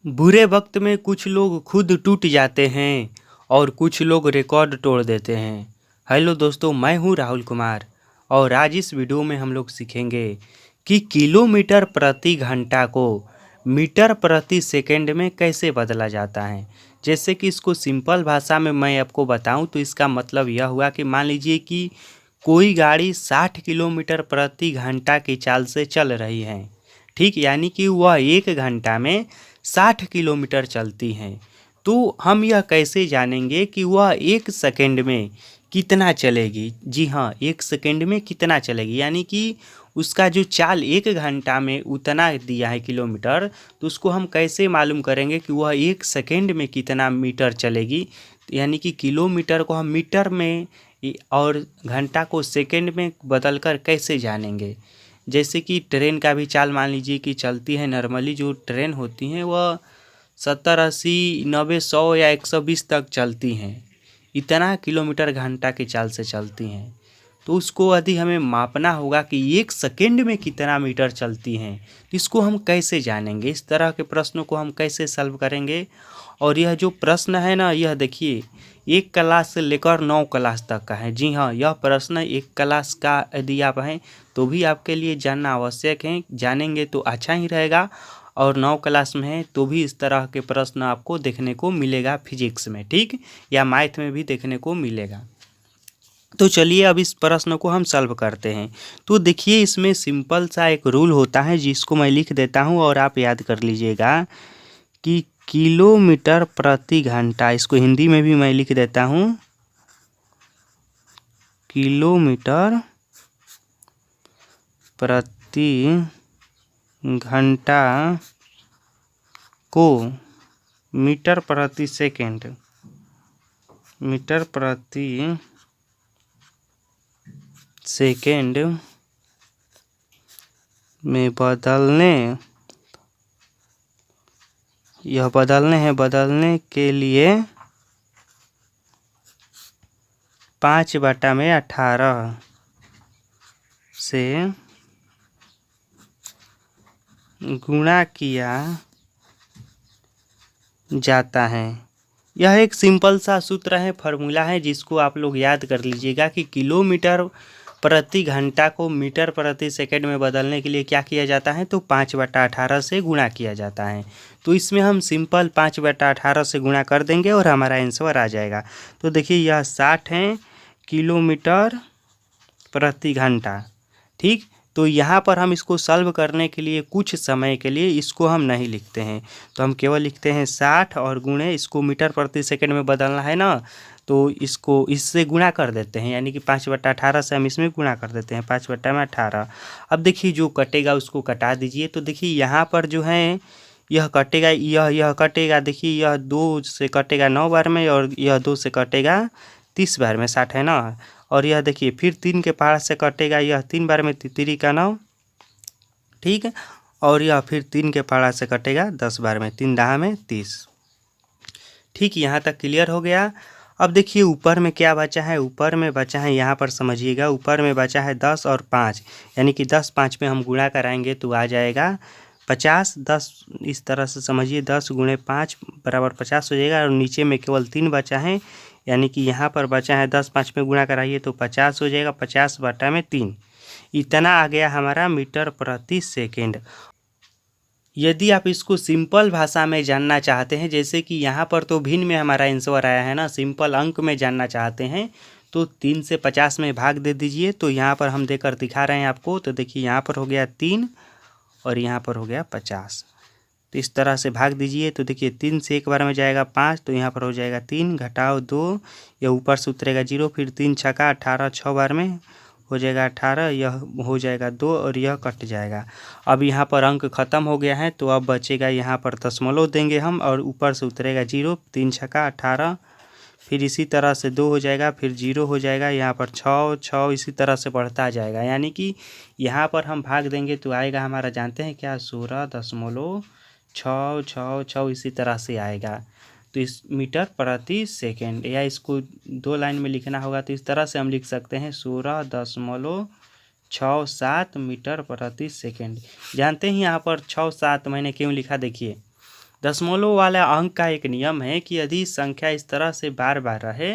बुरे वक्त में कुछ लोग खुद टूट जाते हैं और कुछ लोग रिकॉर्ड तोड़ देते हैं। हेलो दोस्तों, मैं हूं राहुल कुमार और आज इस वीडियो में हम लोग सीखेंगे कि किलोमीटर प्रति घंटा को मीटर प्रति सेकंड में कैसे बदला जाता है। जैसे कि इसको सिंपल भाषा में मैं आपको बताऊं तो इसका मतलब यह हुआ कि मान लीजिए कि कोई गाड़ी 60 किलोमीटर प्रति घंटा की चाल से चल रही है, ठीक, यानी कि वह 1 घंटा में 60 किलोमीटर चलती हैं। तो हम यह कैसे जानेंगे कि वह 1 सेकंड में कितना चलेगी। जी हाँ, 1 सेकंड में कितना चलेगी, यानी कि उसका जो चाल 1 घंटा में उतना दिया है किलोमीटर, तो उसको हम कैसे मालूम करेंगे कि वह 1 सेकंड में कितना मीटर चलेगी। यानी कि किलोमीटर को हम मीटर में और घंटा को सेकंड में बदलकर कैसे जानेंगे। जैसे कि ट्रेन का भी चाल मान लीजिए कि चलती है, नॉर्मली जो ट्रेन होती हैं वह 70 80 90 100 या 120 तक चलती हैं, इतना किलोमीटर घंटा की चाल से चलती हैं। तो उसको यदि हमें मापना होगा कि 1 सेकंड में कितना मीटर चलती हैं, तो इसको हम कैसे जानेंगे। इस तरह के प्रश्नों को हम कैसे सॉल्व करेंगे। और यह जो प्रश्न है ना, यह देखिए 1 क्लास से लेकर 9 क्लास तक का है। जी हाँ, यह प्रश्न 1 क्लास का यदि आप हैं तो भी आपके लिए जानना आवश्यक है, जानेंगे तो अच्छा ही रहेगा। और 9 क्लास में है तो भी इस तरह के प्रश्न आपको देखने को मिलेगा फिजिक्स में, ठीक, या मैथ में भी देखने को मिलेगा। तो चलिए अब इस प्रश्न को हम सॉल्व करते हैं। तो देखिए इसमें सिंपल सा एक रूल होता है जिसको मैं लिख देता हूँ और आप याद कर लीजिएगा कि किलोमीटर प्रति घंटा, इसको हिंदी में भी मैं लिख देता हूँ, किलोमीटर प्रति घंटा को मीटर प्रति सेकंड, मीटर प्रति सेकंड में बदलने के लिए 5/18 से गुणा किया जाता है। यह एक सिंपल सा सूत्र है, फार्मूला है, जिसको आप लोग याद कर लीजिएगा कि किलोमीटर प्रति घंटा को मीटर प्रति सेकंड में बदलने के लिए क्या किया जाता है, तो 5/18 से गुणा किया जाता है। तो इसमें हम सिंपल 5/18 से गुणा कर देंगे और हमारा आंसर आ जाएगा। तो देखिए यह 60 है किलोमीटर प्रति घंटा, ठीक। तो यहाँ पर हम इसको सॉल्व करने के लिए कुछ समय के लिए इसको हम नहीं लिखते हैं, तो हम केवल लिखते हैं 60 और गुणे, इसको मीटर प्रति सेकंड में बदलना है ना, तो इसको इससे गुणा कर देते हैं, यानी कि 5/18 से हम इसमें गुणा कर देते हैं, 5/18। अब देखिए जो कटेगा उसको कटा दीजिए। तो देखिए यहाँ पर जो है यह कटेगा, यह कटेगा, देखिए यह 2 से कटेगा 9 बार में और यह 2 से कटेगा 30 बार में, 60 है ना। और यह देखिए फिर 3 के पहाड़ से कटेगा, यह 3 बार में 3 का 9, ठीक है। और यह फिर 3 के पहाड़ से कटेगा 10 बार में, 3 दहा में 30, ठीक। यहाँ तक क्लियर हो गया। अब देखिए ऊपर में क्या बचा है, ऊपर में बचा है, यहाँ पर समझिएगा, ऊपर में बचा है 10 और 5, यानी कि 10 5 में हम गुणा कराएंगे तो आ जाएगा 50। 10 इस तरह से समझिए, 10 × 5 बराबर 50 हो जाएगा। और नीचे में केवल 3 बचा है, यानी कि यहाँ पर बचा है 10 5 में गुणा कराइए तो 50 हो जाएगा, 50/3, इतना आ गया हमारा मीटर प्रति सेकंड। यदि आप इसको सिंपल भाषा में जानना चाहते हैं, जैसे कि यहाँ पर तो भिन्न में हमारा आंसर आया है ना, सिंपल अंक में जानना चाहते हैं तो 3 से 50 में भाग दे दीजिए। तो यहाँ पर हम देकर दिखा रहे हैं आपको, तो देखिए यहाँ पर हो गया 3 और यहाँ पर हो गया 50। तो इस तरह से भाग दीजिए। तो देखिए 3 से एक बार में जाएगा 5, तो यहाँ पर हो जाएगा 3 घटाओ 2, यह ऊपर से उतरेगा 0, फिर 3 छक्का 18, 6 बार में हो जाएगा 18, यह हो जाएगा 2 और यह कट जाएगा। अब यहाँ पर अंक खत्म हो गया है, तो अब बचेगा यहाँ पर दशमलव देंगे हम और ऊपर से उतरेगा 0, 3 छक्का 18, फिर इसी तरह से 2 हो जाएगा, फिर 0 हो जाएगा, यहाँ पर 6 6 इसी तरह से बढ़ता जाएगा। यानी कि यहाँ पर हम भाग देंगे तो आएगा हमारा, जानते हैं क्या, 16.666 इसी तरह से आएगा। तो इस मीटर प्रति सेकंड, या इसको 2 लाइन में लिखना होगा तो इस तरह से हम लिख सकते हैं 16.67 मीटर प्रति सेकंड। जानते हैं यहाँ पर 6 7 मैंने क्यों लिखा, देखिए दशमलव वाला अंक का एक नियम है कि यदि संख्या इस तरह से बार बार रहे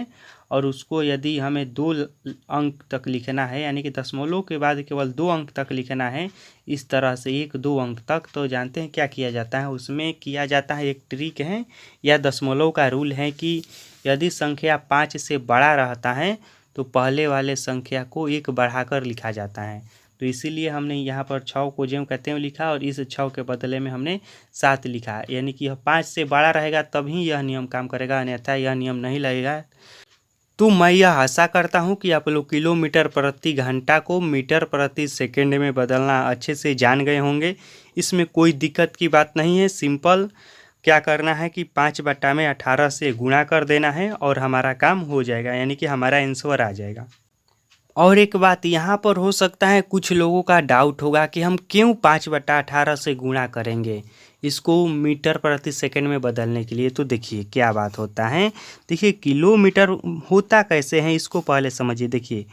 और उसको यदि हमें 2 अंक तक लिखना है, यानी कि दशमलव के बाद केवल 2 अंक तक लिखना है, इस तरह से 1-2 अंक तक, तो जानते हैं क्या किया जाता है? उसमें किया जाता है, एक ट्रिक है या दशमलव का रूल है कि यदि संख्या 5 से बड़ा रहता है तो पहले वाले संख्या को 1 बढ़ाकर लिखा जाता है। तो इसीलिए हमने यहाँ पर 6 को ज्यों कहते हुए लिखा और इस 6 के बदले में हमने 7 लिखा, यानी कि यह 5 से बड़ा रहेगा तभी यह नियम काम करेगा, अन्यथा यह नियम नहीं लगेगा। तो मैं यह आशा करता हूँ कि आप लोग किलोमीटर प्रति घंटा को मीटर प्रति सेकंड में बदलना अच्छे से जान गए होंगे। इसमें कोई दिक्कत की बात नहीं है। सिंपल क्या करना है कि 5/18 से गुणा कर देना है और हमारा काम हो जाएगा, यानी कि हमारा आंसर आ जाएगा। और एक बात यहाँ पर हो सकता है कुछ लोगों का डाउट होगा कि हम क्यों 5/18 से गुणा करेंगे इसको मीटर प्रति सेकंड में बदलने के लिए। तो देखिए क्या बात होता है। देखिए किलोमीटर होता कैसे है इसको पहले समझिए। देखिए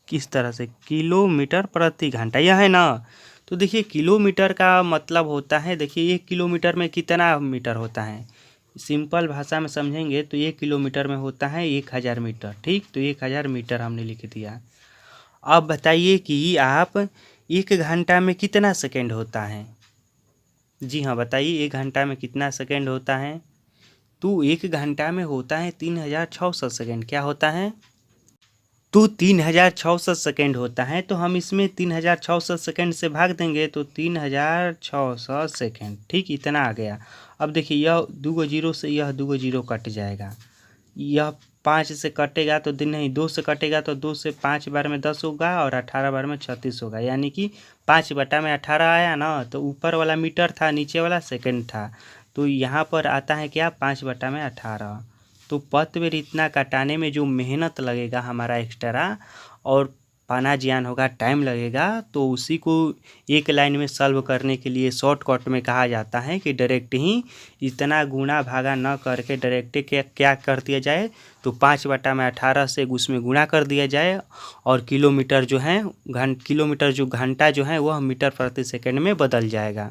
किस तरह से किलोमीटर प्रति घंटा यह है ना। तो देखिए किलोमीटर का मतलब होता है, देखिए 1 किलोमीटर में कितना मीटर होता है, सिंपल भाषा में समझेंगे तो 1 किलोमीटर में होता है 1000 मीटर। ठीक, तो 1000 मीटर हमने लिख दिया। अब बताइए कि आप 1 घंटा में कितना सेकंड होता है? जी हाँ बताइए, 1 घंटा में कितना सेकंड होता है? तो 1 घंटा में होता है 3600 सेकंड। क्या होता है? तो 3600 सेकंड होता है। तो हम इसमें 3600 सेकंड से भाग देंगे तो 3600 सेकंड। ठीक, इतना आ गया। अब देखिए यह 2 जीरो से यह 2 जीरो कट जाएगा, यह 5 से कटेगा तो दिन नहीं 2 से कटेगा तो 2 से 5 बार में 10 होगा और 18 बार में 36 होगा, यानी कि 5/18 आया ना। तो ऊपर वाला मीटर था, नीचे वाला सेकंड था, तो यहाँ पर आता है क्या 5/18। तो पथ में इतना कटाने में जो मेहनत लगेगा हमारा एक्स्ट्रा और पाना ज्ञान होगा, टाइम लगेगा, तो उसी को एक लाइन में सॉल्व करने के लिए शॉर्टकट में कहा जाता है कि डायरेक्ट ही इतना गुणा भागा न करके डायरेक्ट क्या कर दिया जाए, तो 5/18 से उसमें गुणा कर दिया जाए और किलोमीटर जो है किलोमीटर जो घंटा जो है वह मीटर प्रति सेकंड में बदल जाएगा।